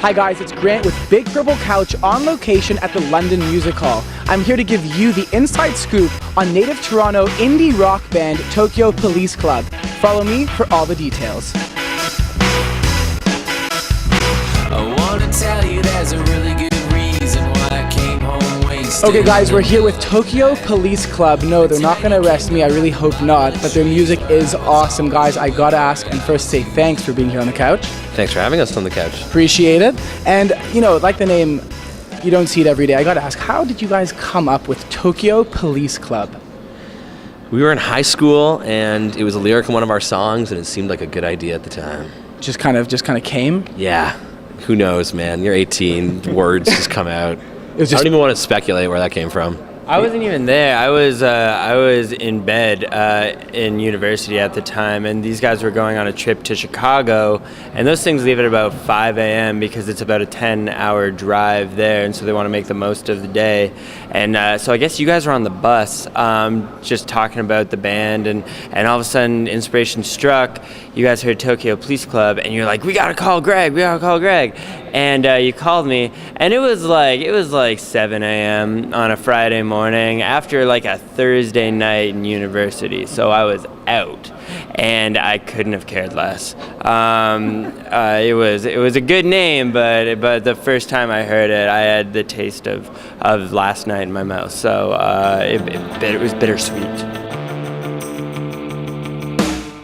Hi guys, it's Grant with Big Purple Couch on location at the London Music Hall. I'm here to give you the inside scoop on native Toronto indie rock band Tokyo Police Club. Follow me for all the details. I wanna tell you there's a really good reason why I came home wasted. Okay guys, we're here with Tokyo Police Club. No, they're not gonna arrest me, I really hope not, but their music is awesome, guys. I gotta ask and first say thanks for being here on the couch. Thanks for having us on the couch. Appreciate it. And you know, like the name, you don't see it every day. I gotta ask, how did you guys come up with Tokyo Police Club? We were in high school and it was a lyric in one of our songs and it seemed like a good idea at the time. Just kind of came? Yeah. Who knows, man? You're 18, words just come out. It was just, I don't even want to speculate where that came from. I wasn't even there. I was in bed in university at the time, and these guys were going on a trip to Chicago, and those things leave at about 5 a.m. because it's about a 10-hour drive there, and so they want to make the most of the day. And so I guess you guys were on the bus just talking about the band, and all of a sudden inspiration struck. You guys heard Tokyo Police Club, and you're like, we gotta call Greg. And you called me, and it was like 7 a.m. on a Friday morning after like a Thursday night in university. So I was out, and I couldn't have cared less. It was a good name, but the first time I heard it, I had the taste of last night in my mouth. So it was bittersweet.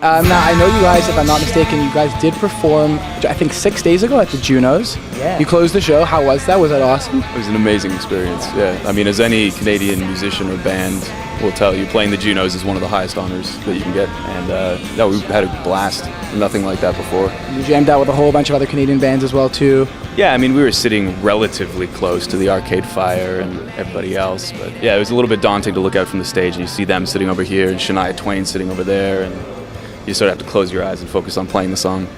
Now, I know you guys, if I'm not mistaken, you guys did perform, I think 6 days ago at the Junos. Yeah. You closed the show. How was that? Was that awesome? It was an amazing experience, yeah. I mean, as any Canadian musician or band will tell you, playing the Junos is one of the highest honors that you can get. And no, we had a blast. Nothing like that before. You jammed out with a whole bunch of other Canadian bands as well, too. Yeah, I mean, we were sitting relatively close to the Arcade Fire and everybody else. But yeah, it was a little bit daunting to look out from the stage and you see them sitting over here and Shania Twain sitting over there. And you sort of have to close your eyes and focus on playing the song.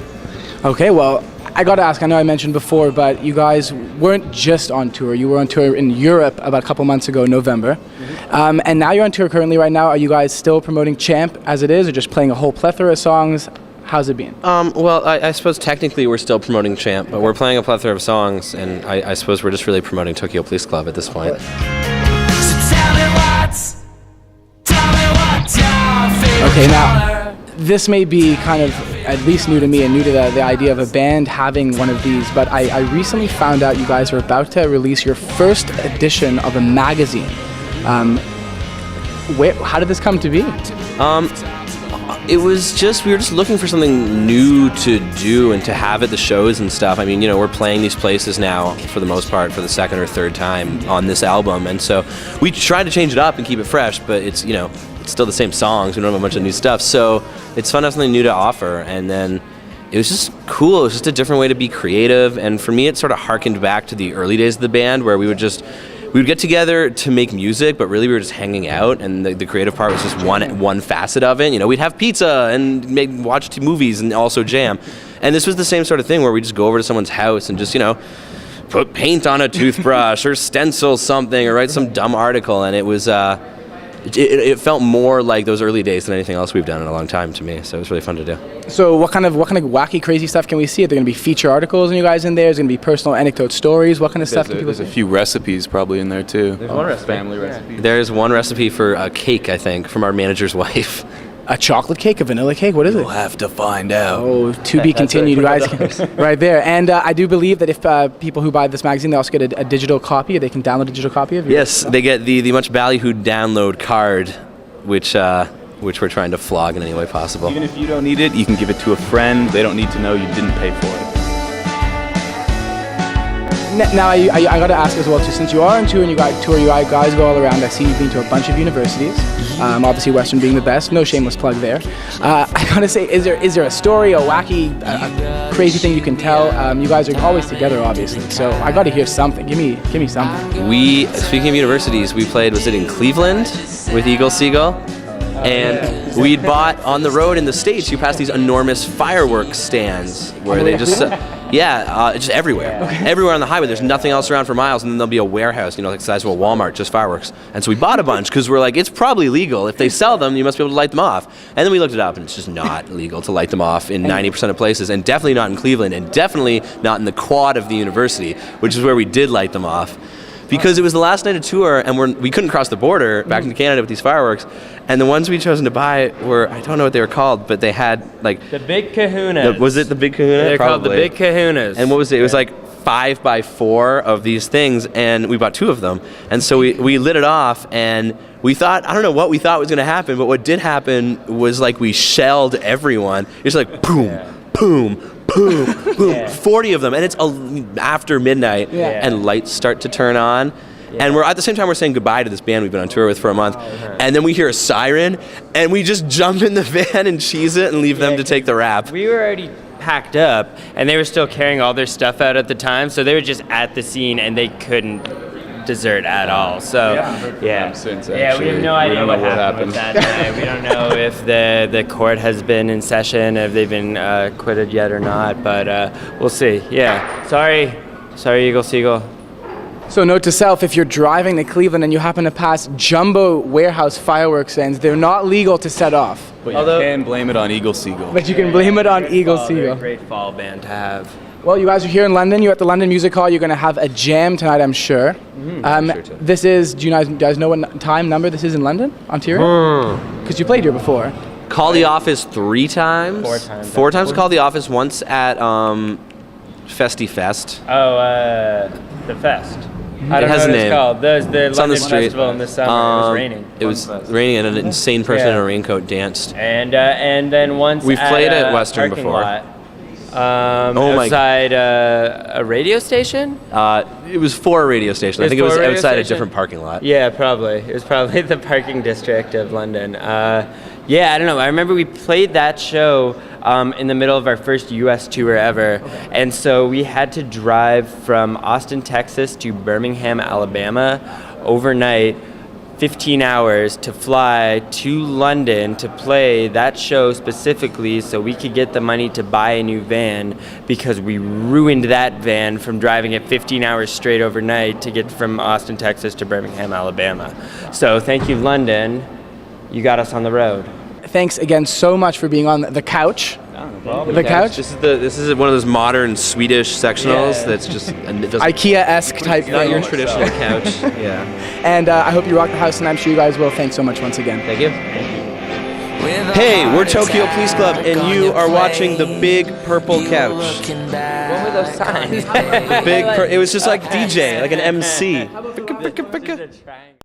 Okay, well, I gotta ask, I know I mentioned before, but you guys weren't just on tour. You were on tour in Europe about a couple months ago, November. Mm-hmm. And now you're on tour currently right now. Are you guys still promoting Champ as it is, or just playing a whole plethora of songs? How's it been? Well, I suppose technically we're still promoting Champ, but we're playing a plethora of songs, and I suppose we're just really promoting Tokyo Police Club at this point. So tell me what's your favorite Okay, now, color? this may be kind of at least new to me and new to the idea of a band having one of these, but I recently found out you guys are about to release your first edition of a magazine. How did this come to be? It was just, we were just looking for something new to do and to have at the shows and stuff. I mean, you know, we're playing these places now for the most part for the second or third time on this album, and so we tried to change it up and keep it fresh, but it's, you know, it's still the same songs. We don't have a bunch of new stuff, so it's fun to have something new to offer. And then it was just cool. It was just a different way to be creative, and for me it sort of harkened back to the early days of the band where we would get together to make music, but really we were just hanging out, and the creative part was just one facet of it. You know, we'd have pizza and watch movies and also jam. And this was the same sort of thing where we just go over to someone's house and just, you know, put paint on a toothbrush or stencil something or write some dumb article, and it was it felt more like those early days than anything else we've done in a long time to me. So it was really fun to do. So what kind of wacky, crazy stuff can we see? Are there going to be feature articles on you guys in there? Is there going to be personal anecdote stories? What kind of stuff can people There's see? a few recipes probably in there too. There's one recipe. Family recipe. There's one recipe for a cake, I think, from our manager's wife. A chocolate cake, a vanilla cake? What is it? You'll have to find out. Oh, to be continued, guys. Right there. And I do believe that if people who buy this magazine, they also get a digital copy. They can download a digital copy of it. Yes, they get the much ballyhooed download card, which we're trying to flog in any way possible. Even if you don't need it, you can give it to a friend. They don't need to know you didn't pay for it. Now, I got to ask as well, too, since you are on tour and you guys go all around, I see you've been to a bunch of universities, obviously Western being the best, no shameless plug there. I got to say, is there a story, a wacky, a crazy thing you can tell? You guys are always together, obviously, so I got to hear something. Give me something. Speaking of universities, we played, was it in Cleveland with Eagle Seagull? And we'd bought on the road in the States, you pass these enormous fireworks stands where they just, Yeah, just everywhere. Everywhere on the highway. There's nothing else around for miles, and then there'll be a warehouse, like the size of a Walmart, just fireworks. And so we bought a bunch because we're like, it's probably legal. If they sell them, you must be able to light them off. And then we looked it up, and it's just not legal to light them off in 90% of places, and definitely not in Cleveland, and definitely not in the quad of the university, which is where we did light them off. Because it was the last night of tour, and we couldn't cross the border back into Canada with these fireworks. And the ones we chosen to buy were, I don't know what they were called, but they had like... The Big Kahunas. Was it the Big Kahuna? They're Probably. called the Big Kahunas. And what was it? It was like 5x4 of these things, and we bought 2 of them. And so we lit it off, and we thought, I don't know what we thought was going to happen, but what did happen was like we shelled everyone. It's like boom, boom, boom, boom, 40 of them, and it's after midnight, and lights start to turn on. And we're at the same time we're saying goodbye to this band we've been on tour with for a month, and then we hear a siren, and we just jump in the van and cheese it and leave them to take the rap. We were already packed up, and they were still carrying all their stuff out at the time, so they were just at the scene, and they couldn't desert at all. So we have no idea what happened with that night. We don't know if the court has been in session, if they've been acquitted yet or not, but we'll see. Yeah, sorry Eagle Seagull. So note to self, if you're driving to Cleveland and you happen to pass jumbo warehouse fireworks ends, they're not legal to set off. But you can blame it on Eagle Seagull. But you can blame it on Eagle They're a Seagull. great fall band to have. Well, you guys are here in London. You're at the London Music Hall. You're going to have a jam tonight, I'm sure. This is, do you guys know what time number this is in London, Ontario? Because you played here before. Call the office 3 times. 4 times. 4 times call the office, once at Festy Fest. Oh, the Fest. I don't It has know a what name. it's called. There's the It's on London the street. Festival in the summer. It was raining. It was raining, and an insane person in a raincoat danced. And then once We've played at Western parking before. lot, Oh my- outside a radio station. It was for a radio station. I It's think it was for a radio outside a station? different parking lot. Yeah, probably. It was probably the parking district of London. Yeah, I don't know. I remember we played that show in the middle of our first U.S. tour ever. And so we had to drive from Austin, Texas to Birmingham, Alabama overnight, 15 hours to fly to London to play that show specifically so we could get the money to buy a new van, because we ruined that van from driving it 15 hours straight overnight to get from Austin, Texas to Birmingham, Alabama. So thank you, London. You got us on the road. Thanks again so much for being on the couch. The couch? This is one of those modern Swedish sectionals that's just IKEA-esque type not thing. your traditional couch. Yeah. And I hope you rock the house, and I'm sure you guys will. Thanks so much once again. Thank you. Hey, we're Tokyo Police Club, and you are watching the Big Purple Couch. What were those signs? It was just like DJ, like an MC.